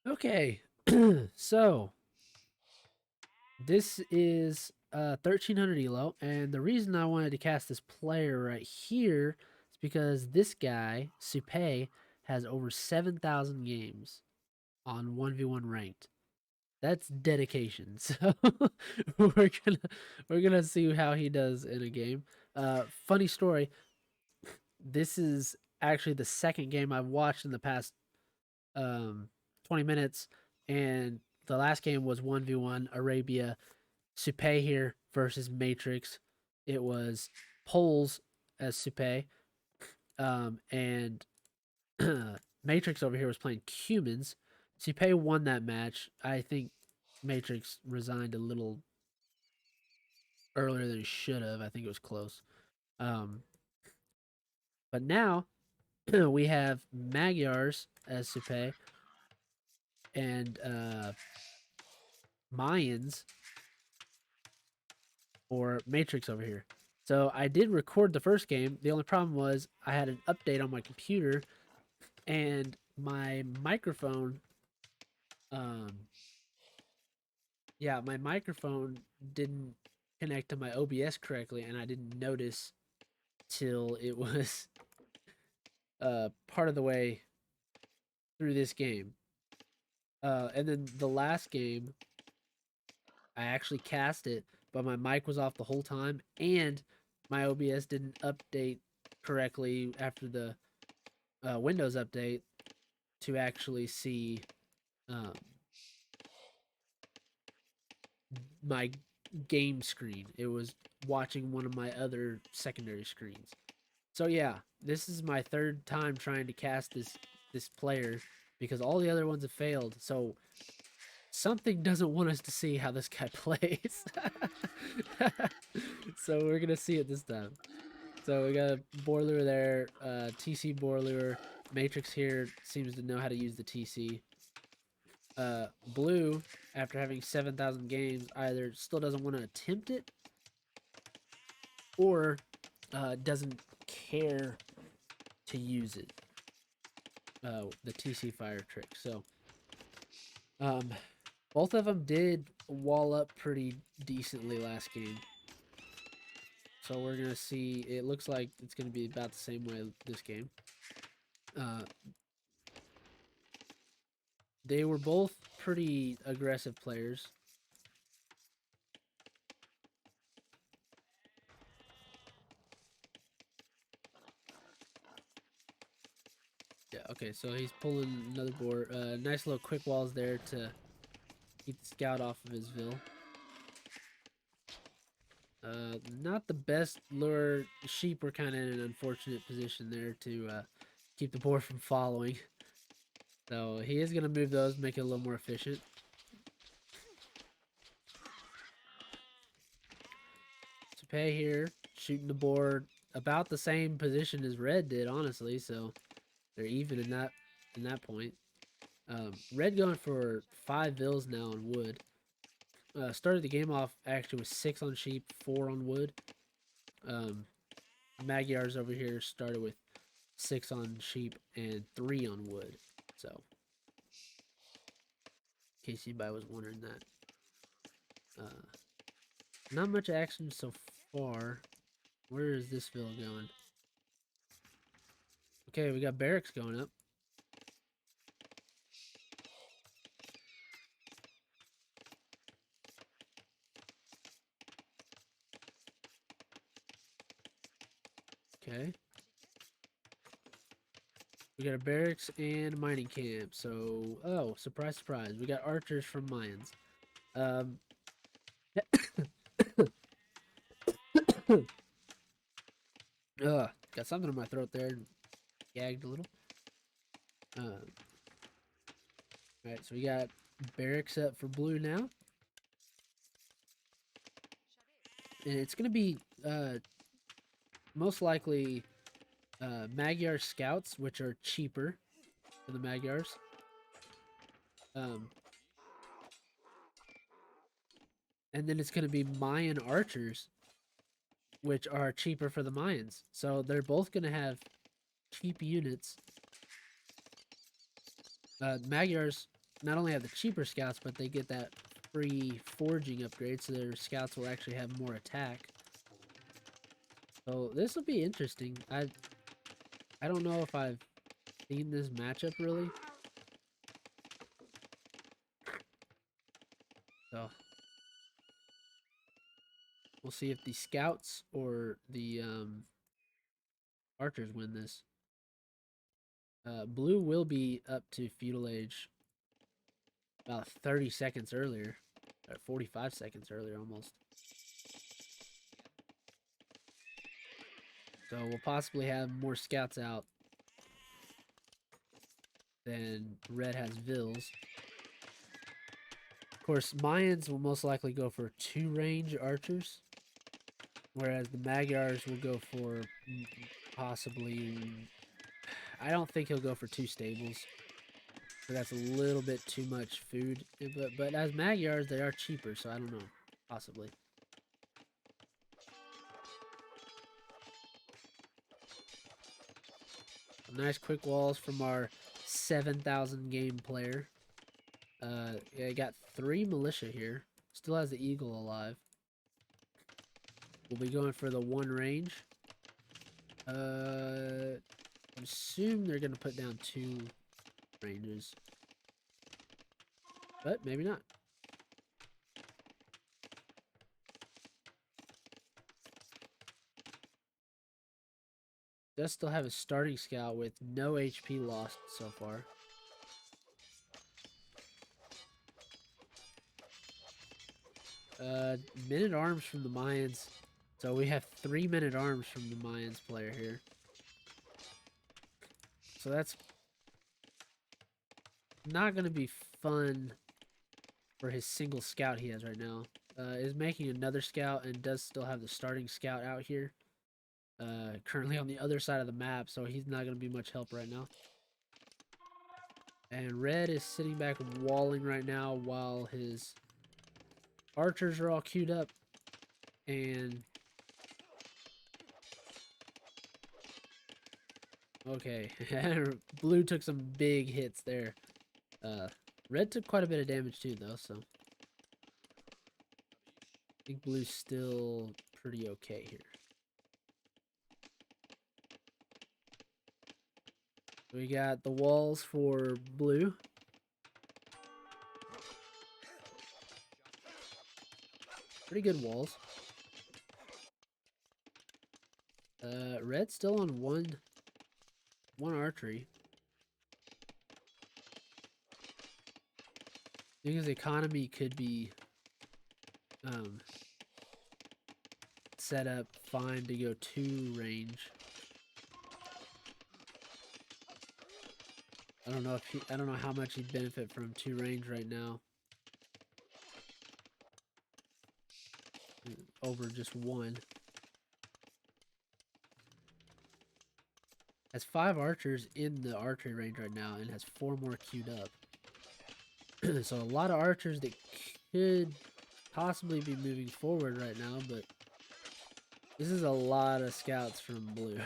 Okay, so this is 1300 elo, and the reason I wanted to cast this player right here is because this guy, Supe, has over 7,000 games on 1v1 ranked. That's dedication. So we're gonna we're gonna see how he does in a game. Funny story. This is actually the second game I've watched in the past um 20 minutes, and the last game was 1v1 Arabia Supe here versus Matrix. It was Poles as Supe, and Matrix over here was playing Humans. Supe won that match. I think Matrix resigned a little earlier than he should have. I think it was close. Um, but now we have Magyars as Supe and Mayans or Matrix over here. So I did record the first game. The only problem was I had an update on my computer and my microphone um my microphone didn't connect to my OBS correctly, and I didn't notice till it was part of the way through this game. And then the last game I actually cast it, but my mic was off the whole time, and my OBS didn't update correctly after the Windows update to actually see um, my game screen. It was watching one of my other secondary screens. So yeah, this is my third time trying to cast this player because all the other ones have failed. So something doesn't want us to see how this guy plays. So we're gonna see it this time. So we got a Boiler there, TC Boiler. Matrix here seems to know how to use the TC. Blue, after having 7,000 games, either still doesn't want to attempt it or doesn't care to use it. The TC fire trick. So, um, both of them did wall up pretty decently last game. So we're gonna see. It looks like it's gonna be about the same way this game. Uh, they were both pretty aggressive players. Yeah. Okay. So he's pulling another board. Nice little quick walls there to keep the scout off of his Ville. Not the best lure. Sheep were kind of in an unfortunate position there to keep the boar from following. So he is going to move those, make it a little more efficient. Supe here, shooting the board about the same position as Red did, honestly. So they're even in that point. Red going for 5 vills now on wood. Started the game off actually with 6 on sheep, 4 on wood. Magyars over here started with 6 on sheep and 3 on wood. So, in case anybody was wondering that. Not much action so far. Where is this ville going? Okay, we got barracks going up. Okay. We got a barracks and mining camp. So, oh, surprise, surprise. We got archers from Mayans. Um, got something in my throat there and gagged a little. Alright, so we got barracks up for blue now. And it's going to be most likely Magyar scouts, which are cheaper than the Magyars. And then it's going to be Mayan archers, which are cheaper for the Mayans. So they're both going to have cheap units. Magyars not only have the cheaper scouts, but they get that free forging upgrade, so their scouts will actually have more attack. So this will be interesting. I don't know if I've seen this matchup really. So we'll see if the scouts or the archers win this. Blue will be up to feudal age about 30 seconds earlier, or 45 seconds earlier almost. So we'll possibly have more scouts out than red has vills. Of course, Mayans will most likely go for 2 range archers, whereas the Magyars will go for possibly... I don't think he'll go for 2 stables. So that's a little bit too much food. But as Magyars, they are cheaper, so I don't know. Possibly. Nice quick walls from our 7,000 game player. Yeah, got 3 militia here. Still has the eagle alive. We'll be going for the 1 range. I assume they're going to put down 2 ranges. But maybe not. Does still have a starting scout with no HP lost so far. Minute arms from the Mayans. So we have 3 minute arms from the Mayans player here. So that's not going to be fun for his single scout he has right now. Is making another scout and does still have the starting scout out here. Currently on the other side of the map, so he's not going to be much help right now. And red is sitting back walling right now while his archers are all queued up. And okay, blue took some big hits there. Red took quite a bit of damage too, though, so I think blue's still pretty okay here. We got the walls for blue. Pretty good walls. Red's still on one archery. I think his economy could be set up fine to go 2 range. I don't know how much he'd benefit from 2 range right now over just 1. Has 5 archers in the archery range right now and has 4 more queued up. So a lot of archers that could possibly be moving forward right now, but this is a lot of scouts from blue.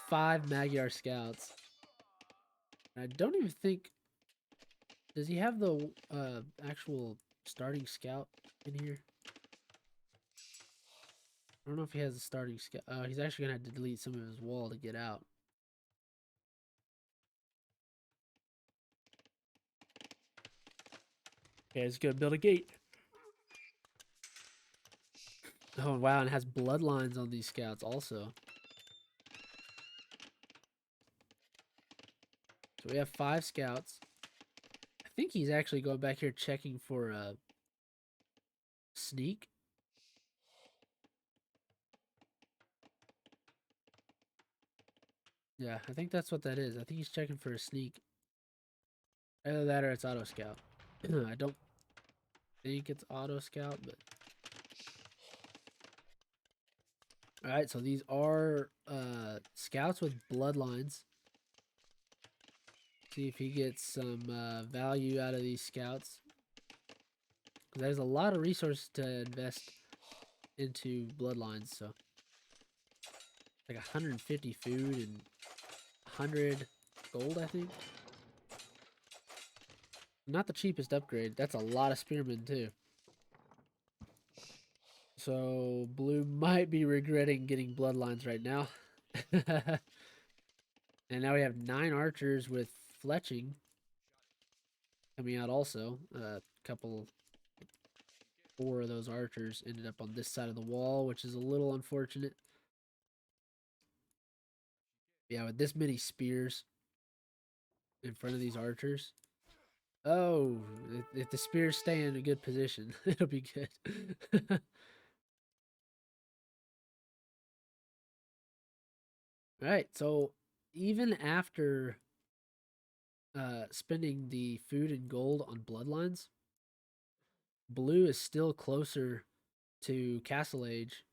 5 Magyar scouts. I don't even think... Does he have the actual starting scout in here? I don't know if he has a starting scout. He's actually going to have to delete some of his wall to get out. Okay, it's going to build a gate. Oh, wow, and it has bloodlines on these scouts also. So we have 5 scouts. I think he's actually going back here checking for a sneak. Yeah, I think that's what that is. I think he's checking for a sneak. Either that or it's auto scout. I don't think it's auto scout, but... Alright, so these are scouts with bloodlines. See if he gets some value out of these scouts. Because there's a lot of resources to invest into bloodlines, so... Like 150 food and 100 gold, I think. Not the cheapest upgrade. That's a lot of spearmen too. So blue might be regretting getting bloodlines right now. And now we have 9 archers with fletching coming out also. A couple, 4 of those archers ended up on this side of the wall, which is a little unfortunate. Yeah, with this many spears in front of these archers. Oh, if the spears stay in a good position, it'll be good. Alright, so even after spending the food and gold on bloodlines, blue is still closer to Castle Age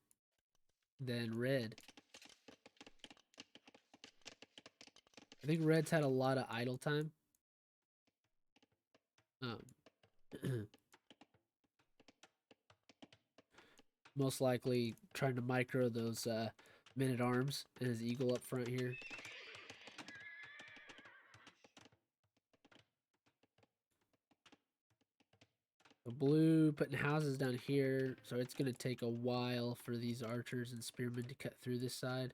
than red. I think red's had a lot of idle time. Most likely trying to micro those men-at-arms and his eagle up front here. The blue putting houses down here, so it's going to take a while for these archers and spearmen to cut through this side.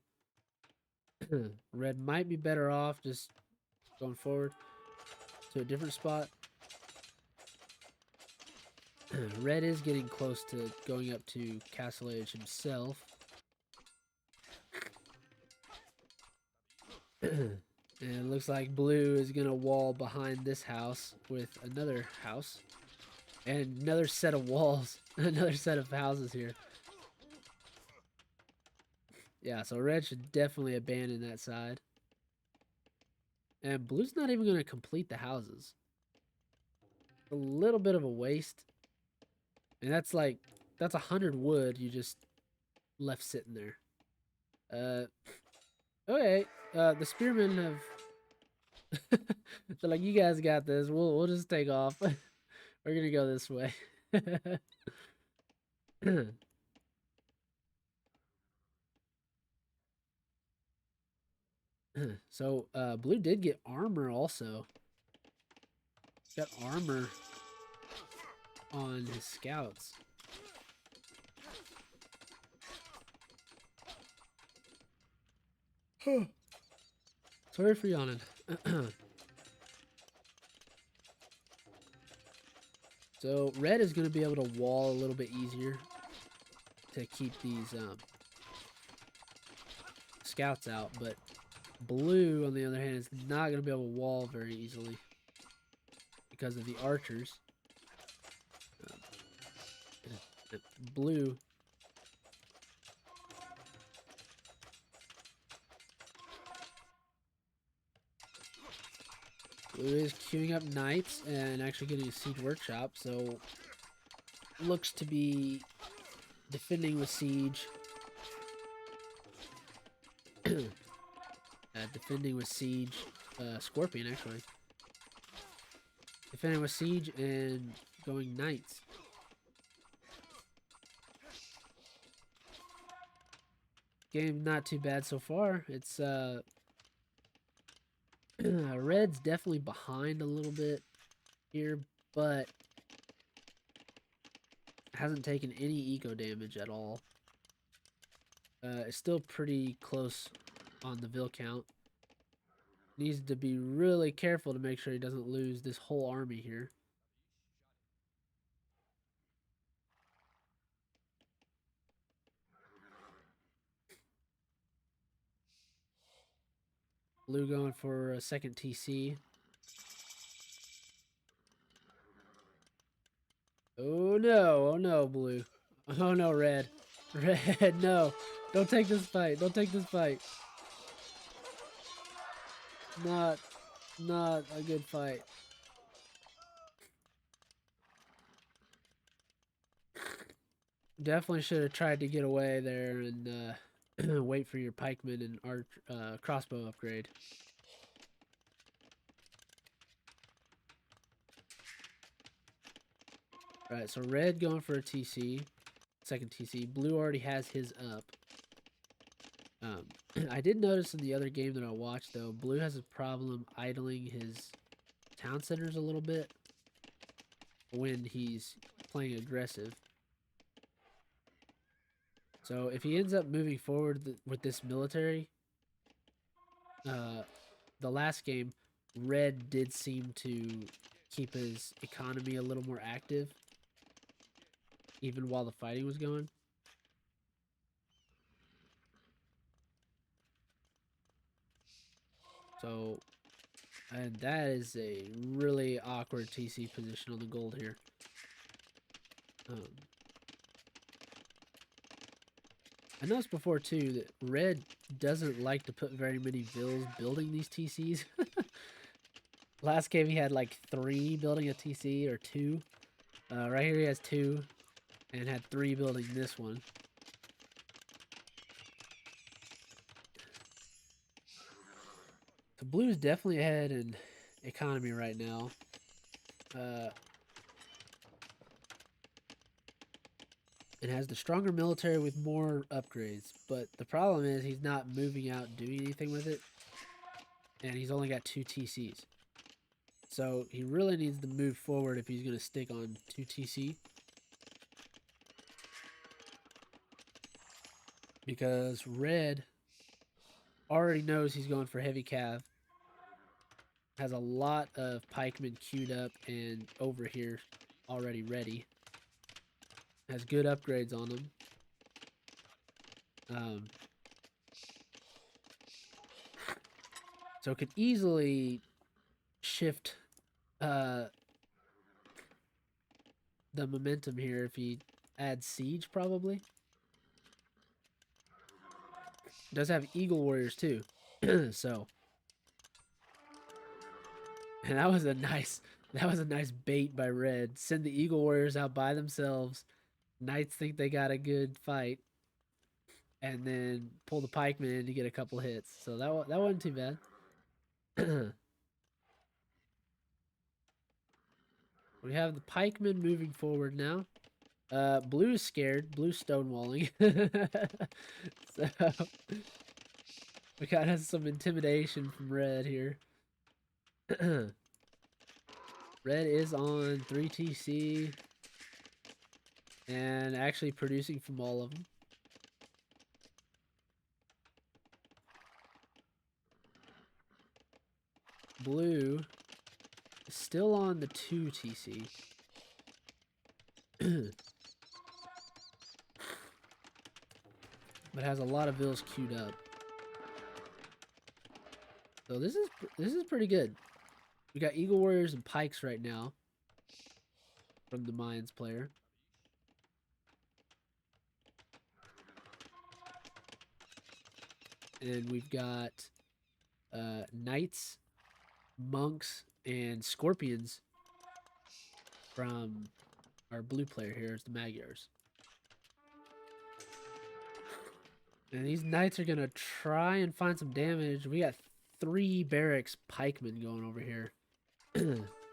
Red might be better off just going forward to a different spot. Red is getting close to going up to Castle Age himself. And it looks like blue is going to wall behind this house with another house. And another set of walls. Another set of houses here. Yeah, so red should definitely abandon that side. And blue's not even going to complete the houses. A little bit of a waste. And that's like, that's 100 wood you just left sitting there. Okay. The spearmen have... They're like, you guys got this. We'll just take off. We're going to go this way. So, blue did get armor also. Got armor on his scouts. Sorry for yawning. So, red is going to be able to wall a little bit easier to keep these scouts out, but blue, on the other hand, is not going to be able to wall very easily because of the archers. Blue is queuing up knights and actually getting a siege workshop, so looks to be defending with siege. Defending with siege, Scorpion actually. Defending with siege and going knights. Game not too bad so far. It's red's definitely behind a little bit here, but hasn't taken any eco damage at all. It's still pretty close on the Vil count. Needs to be really careful to make sure he doesn't lose this whole army here. Blue going for a second TC. Oh no, blue. Oh no, red. Red, no. Don't take this fight. Don't take this fight. Not a good fight. Definitely should have tried to get away there and wait for your pikeman and arch crossbow upgrade. Alright, so red going for a TC. Second TC. Blue already has his up. I did notice in the other game that I watched, though, blue has a problem idling his town centers a little bit. when he's playing aggressive. So if he ends up moving forward with this military, the last game, Red did seem to keep his economy a little more active, even while the fighting was going. So, and that is a really awkward TC position on the gold here. I noticed before too that Red doesn't like to put very many vills building these TCs. Last game he had like 3 building a TC or 2. Right here he has 2 and had 3 building this one. The blue is definitely ahead in economy right now. It has the stronger military with more upgrades, but the problem is he's not moving out doing anything with it, and he's only got 2 TCs. So he really needs to move forward if he's going to stick on 2 TC. Because Red already knows he's going for heavy cav. Has a lot of pikemen queued up and over here already ready. Has good upgrades on them. So could easily shift the momentum here if he adds siege, probably. Does have eagle warriors too. So, and that was a nice bait by Red. Send the eagle warriors out by themselves. Knights think they got a good fight, and then pull the pikemen in to get a couple hits. So that wasn't too bad. We have the pikemen moving forward now. Blue is scared. Blue stonewalling. So we got some intimidation from Red here. Red is on 3 TC and actually producing from all of them. Blue is still on the 2 TC. But has a lot of vills queued up. So this is pretty good. We got eagle warriors and pikes right now from the Mayans player. And we've got knights, monks, and scorpions from our blue player here is the Magyars. And these knights are gonna try and find some damage. We got 3 barracks pikemen going over here.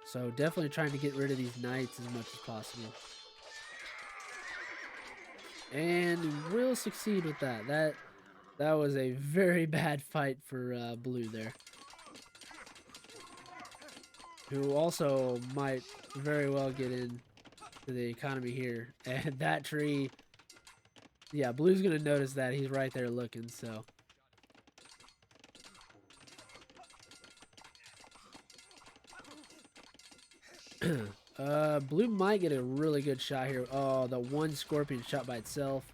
So definitely trying to get rid of these knights as much as possible. And we'll succeed with that. That was a very bad fight for blue there. Who also might very well get into the economy here. And that tree, yeah, blue's gonna notice that. He's right there looking, so. Blue might get a really good shot here. Oh, the one scorpion shot by itself.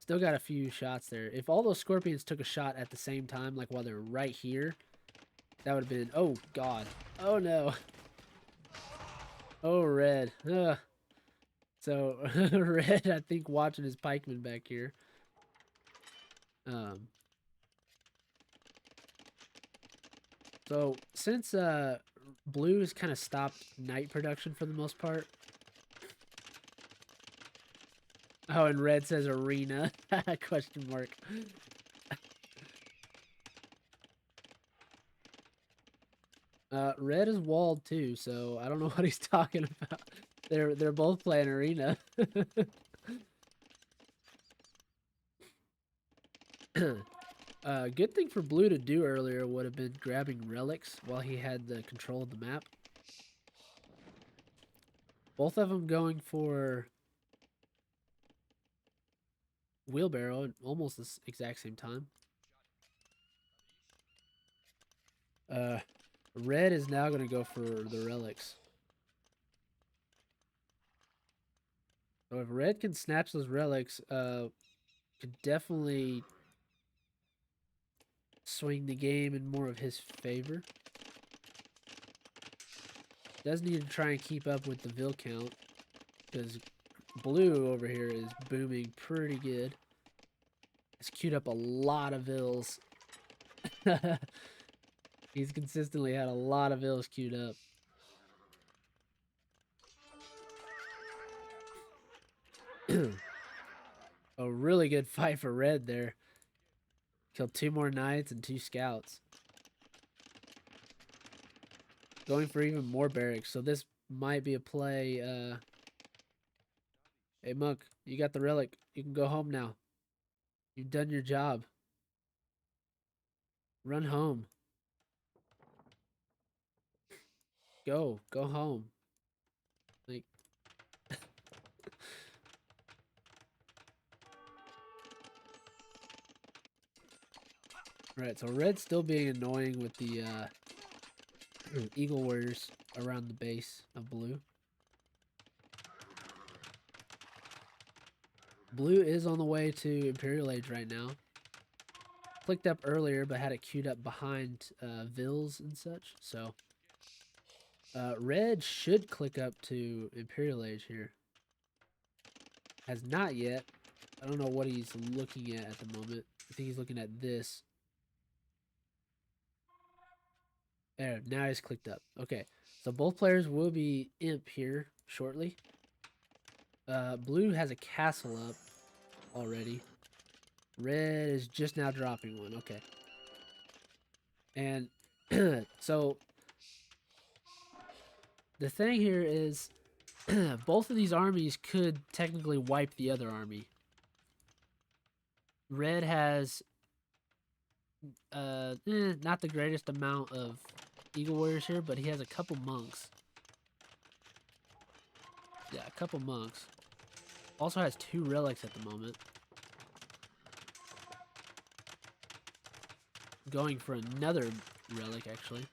Still got a few shots there. If all those scorpions took a shot at the same time, like while they're right here, that would have been, oh god. Oh no. Oh, Red. Ugh. So, Red, I think, watching his pikemen back here. So, since Blue has kind of stopped knight production for the most part. Oh, and Red says arena. Question mark. Red is walled too, so I don't know what he's talking about. They're both playing arena. Good thing for Blue to do earlier would have been grabbing relics while he had the control of the map. Both of them going for wheelbarrow at almost the exact same time. Red is now going to go for the relics. So if red can snatch those relics, could definitely swing the game in more of his favor. Does need to try and keep up with the Vil count, because blue over here is booming pretty good. He's queued up a lot of Vils. He's consistently had a lot of Vils queued up. A really good fight for red there. Killed 2 more knights and 2 scouts. Going for even more barracks, so this might be a play. Hey, Monk, you got the relic. You can go home now. You've done your job. Run home. Go home. Like, right, so red's still being annoying with the eagle warriors around the base of blue. Blue is on the way to Imperial Age right now. Clicked up earlier, but had it queued up behind Vils and such. So red should click up to Imperial Age here. Has not yet. I don't know what he's looking at the moment. I think he's looking at this. There, now he's clicked up. Okay, so both players will be imp here shortly. Blue has a castle up already. Red is just now dropping one. Okay. And so the thing here is both of these armies could technically wipe the other army. Red has not the greatest amount of eagle warriors here, but he has a couple monks. Yeah, a couple monks. Also has 2 relics at the moment. Going for another relic, actually.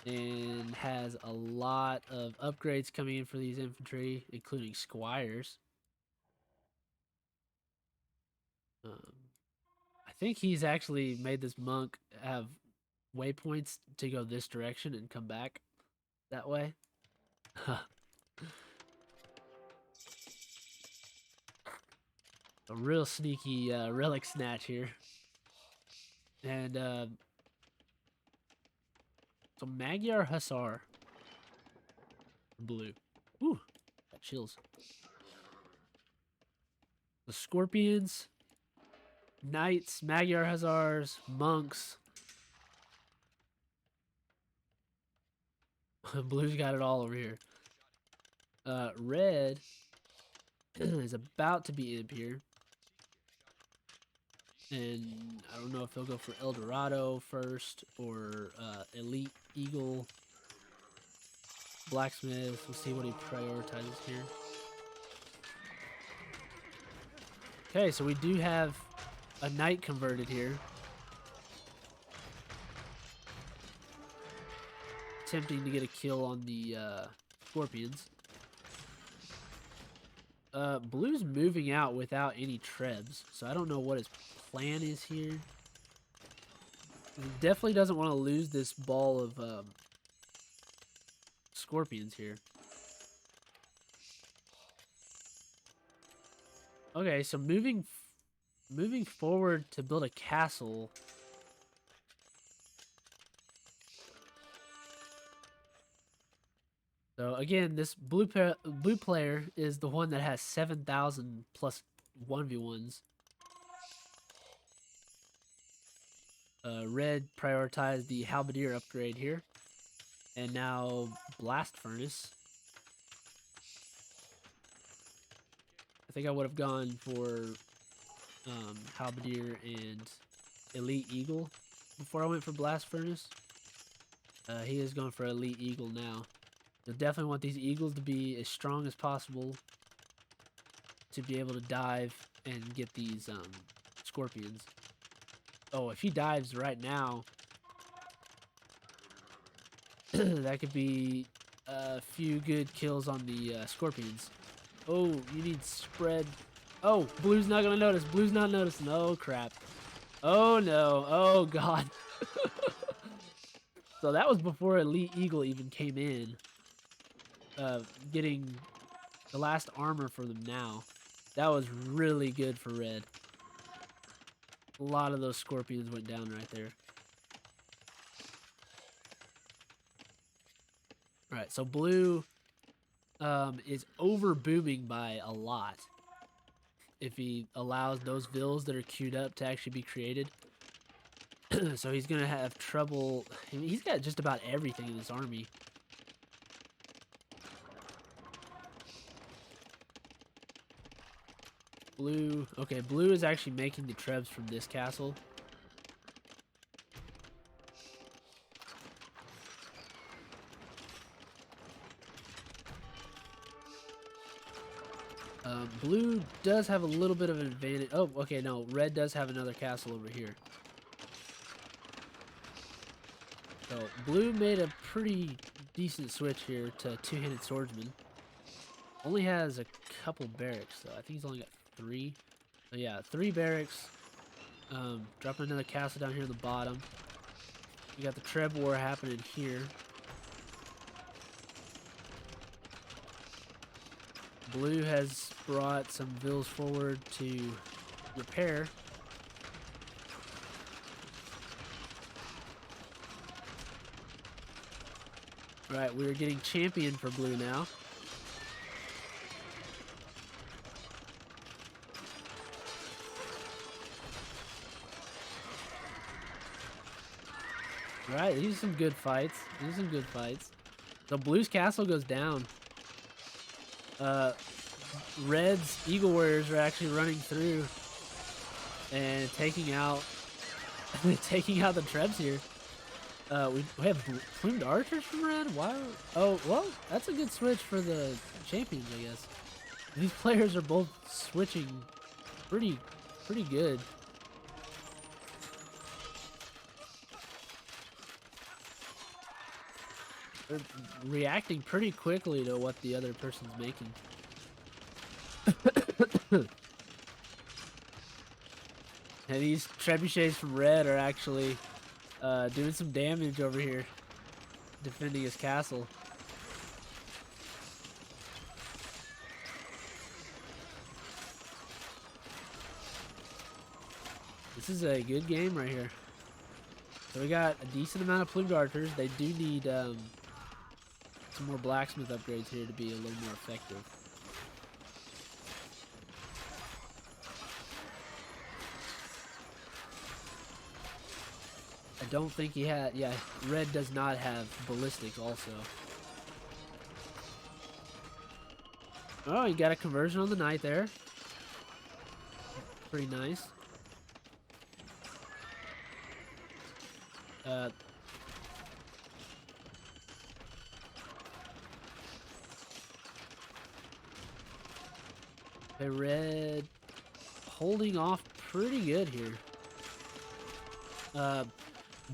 And has a lot of upgrades coming in for these infantry, including squires. I think he's actually made this monk have waypoints to go this direction and come back that way. A real sneaky relic snatch here. And so Magyar Hussar. Blue. Ooh, got chills. The Scorpions, Knights, Magyar Hussars, Monks. Blue's got it all over here. Red is about to be imp here. And I don't know if they'll go for El Dorado first or Elite Eagle. Blacksmith. We'll see what he prioritizes here. Okay, so we do have a knight converted here. Attempting to get a kill on the Scorpions. Blue's moving out without any trebs, so I don't know what his plan is here. He definitely doesn't want to lose this ball of Scorpions here. Okay, so moving forward to build a castle. So again, this blue player is the one that has 7,000 plus 1v1's. Red prioritized the halberdier upgrade here, and now blast furnace. I think I would have gone for halberdier and elite eagle before I went for blast furnace. He is going for Elite Eagle now. You'll definitely want these eagles to be as strong as possible to be able to dive and get these scorpions. Oh, if he dives right now, that could be a few good kills on the scorpions. Oh, you need spread. Oh, blue's not gonna notice. Blue's not noticing. Oh, crap. Oh, no. Oh, God. So that was before Elite Eagle even came in. Getting the last armor for them now. That was really good for red. A lot of those scorpions went down right there. All right, so blue is over booming by a lot. If he allows those vills that are queued up to actually be created. So he's going to have trouble. I mean, he's got just about everything in his army. Blue. Okay, blue is actually making the trebs from this castle. Blue does have a little bit of an advantage. Oh, okay, no. Red does have another castle over here. So, blue made a pretty decent switch here to two-handed swordsman. Only has a couple barracks, though. I think he's only got 3. So, yeah, 3 barracks. Dropping another castle down here at the bottom. You got the Treb War happening here. Blue has brought some vills forward to repair. Right, we're getting champion for blue now. Right, these are some good fights. These are some good fights. So blue's castle goes down. Red's Eagle Warriors are actually running through and taking out taking out the Trebs here. We have plumed archers from red? Why? Oh, well, that's a good switch for the champions, I guess. These players are both switching pretty good. They're reacting pretty quickly to what the other person's making. And these trebuchets from red are actually doing some damage over here, defending his castle. This is a good game right here. So we got a decent amount of plumed archers. They do need some more blacksmith upgrades here to be a little more effective. I don't think he had, yeah, red does not have ballistics also. Oh, you got a conversion on the knight there. Pretty nice. The red holding off pretty good here.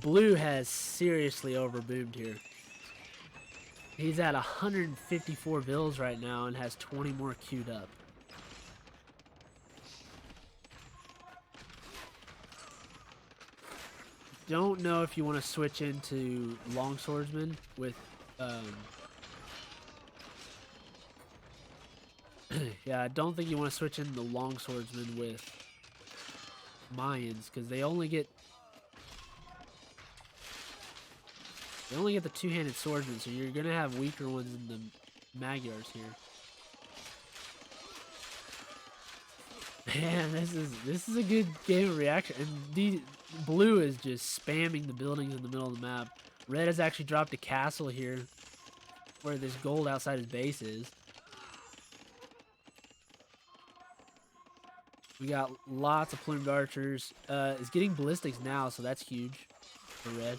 Blue has seriously overboomed here. He's at 154 vills right now and has 20 more queued up. Don't know if you want to switch into longswordsman with yeah, I don't think you want to switch into longswordsman with Mayans because they only get the two-handed swordsman, so you're gonna have weaker ones in the Magyars here. Man, this is a good game of reaction. And blue is just spamming the buildings in the middle of the map. Red has actually dropped a castle here where there's gold outside his base is. We got lots of plumed archers. It's getting ballistics now, so that's huge for red.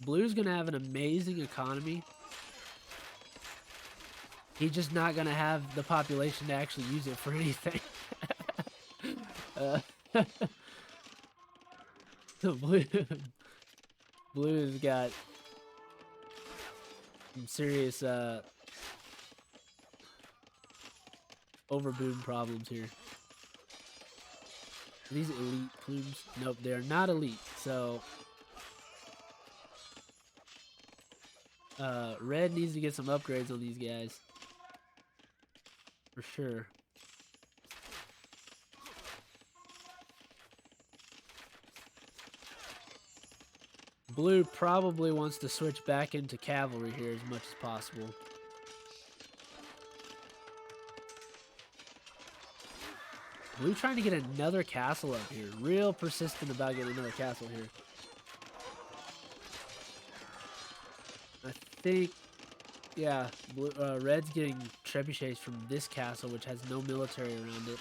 Blue's gonna have an amazing economy. He's just not gonna have the population to actually use it for anything. uh, blue, Blue's got some serious overboom problems here. Are these elite plumes? Nope, they're not elite. So red needs to get some upgrades on these guys. For sure. Blue probably wants to switch back into cavalry here as much as possible. Blue trying to get another castle up here. Real persistent about getting another castle here. I think, yeah, Blue, Red's getting trebuchets from this castle, which has no military around it.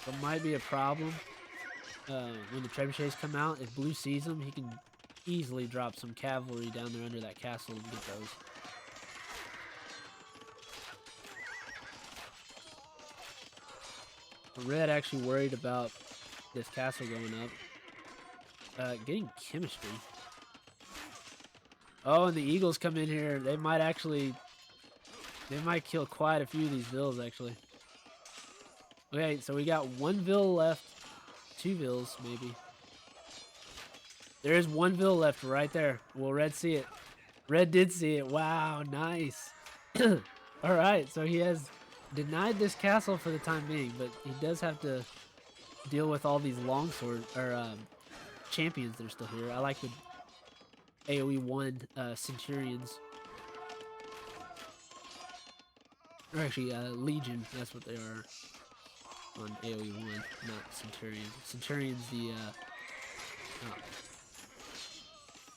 That might be a problem. When the trebuchets come out, if Blue sees them, he can easily drop some cavalry down there under that castle and get those. Red actually worried about this castle going up. Getting chemistry. Oh, and the Eagles come in here. They might kill quite a few of these vills, actually. Okay, so we got one vill left. 2 vills, maybe. There is 1 vill left right there. Will Red see it? Red did see it. Wow, nice. All right, so he has denied this castle for the time being, but he does have to deal with all these longsword or champions that are still here. I like the AoE 1 centurions. Or actually, Legion, that's what they are on AoE 1, not Centurion. Centurion's the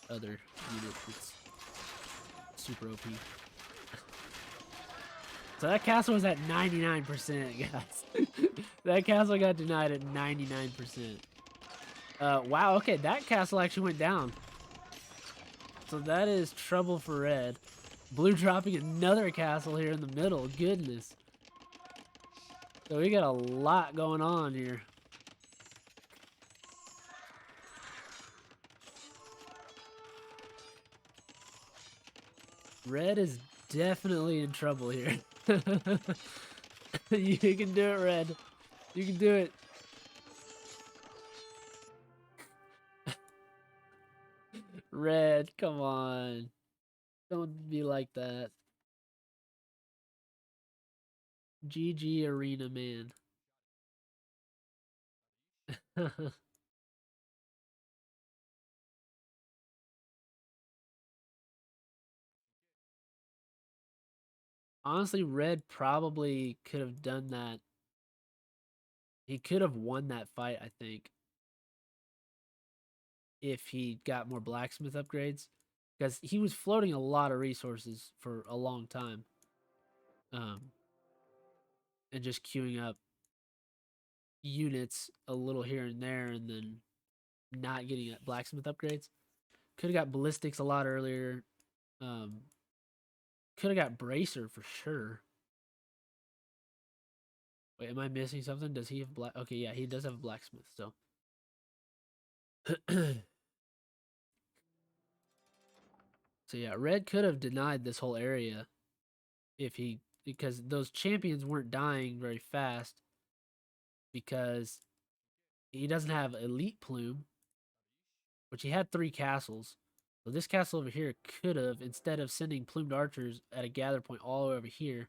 other unit that's super OP. So that castle was at 99%, guys. That castle got denied at 99%. Wow, okay, that castle actually went down. So that is trouble for Red. Blue dropping another castle here in the middle. Goodness. So we got a lot going on here. Red is definitely in trouble here. You can do it, Red. You can do it. Red, come on. Don't be like that. GG Arena, man. Honestly, Red probably could have done that. He could have won that fight, I think, if he got more blacksmith upgrades. Because he was floating a lot of resources for a long time. And just queuing up units a little here and there and then not getting blacksmith upgrades. Could have got ballistics a lot earlier. Could have got bracer for sure. Wait, am I missing something? Does he have black? Okay, yeah, he does have a blacksmith still. So yeah, Red could have denied this whole area if because those champions weren't dying very fast because he doesn't have elite plume, which he had 3 castles. So this castle over here could have, instead of sending plumed archers at a gather point all the way over here,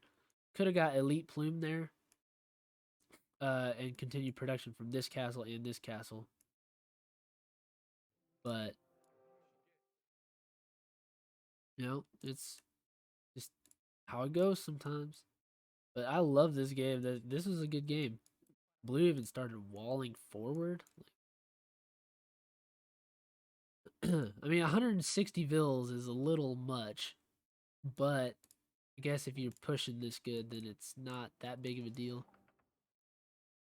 could have got elite plume there and continued production from this castle and this castle. But, you know, it's just how it goes sometimes. But I love this game. This was a good game. Blue even started walling forward. I mean, 160 vills is a little much, but I guess if you're pushing this good, then it's not that big of a deal.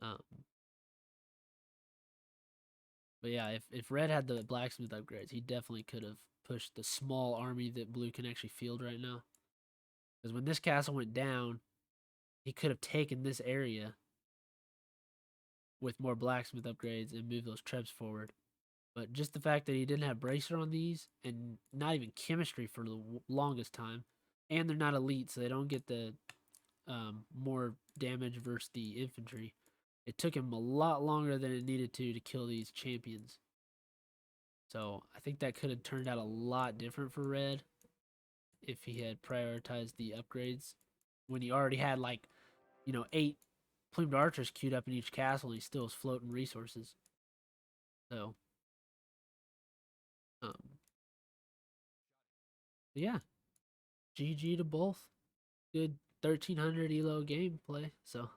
Um, But yeah, if red had the blacksmith upgrades, he definitely could have pushed the small army that blue can actually field right now. Because when this castle went down, he could have taken this area with more blacksmith upgrades and moved those trebs forward. But just the fact that he didn't have bracer on these and not even chemistry for the longest time, and they're not elite, so they don't get the more damage versus the infantry. It took him a lot longer than it needed to kill these champions. So I think that could have turned out a lot different for red if he had prioritized the upgrades when he already had like, 8 plumed archers queued up in each castle and he still was floating resources. So, um, yeah, GG to both. Good 1300 elo gameplay. So,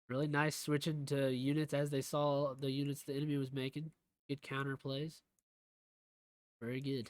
really nice switching to units as they saw the units the enemy was making. Good counter plays. Very good.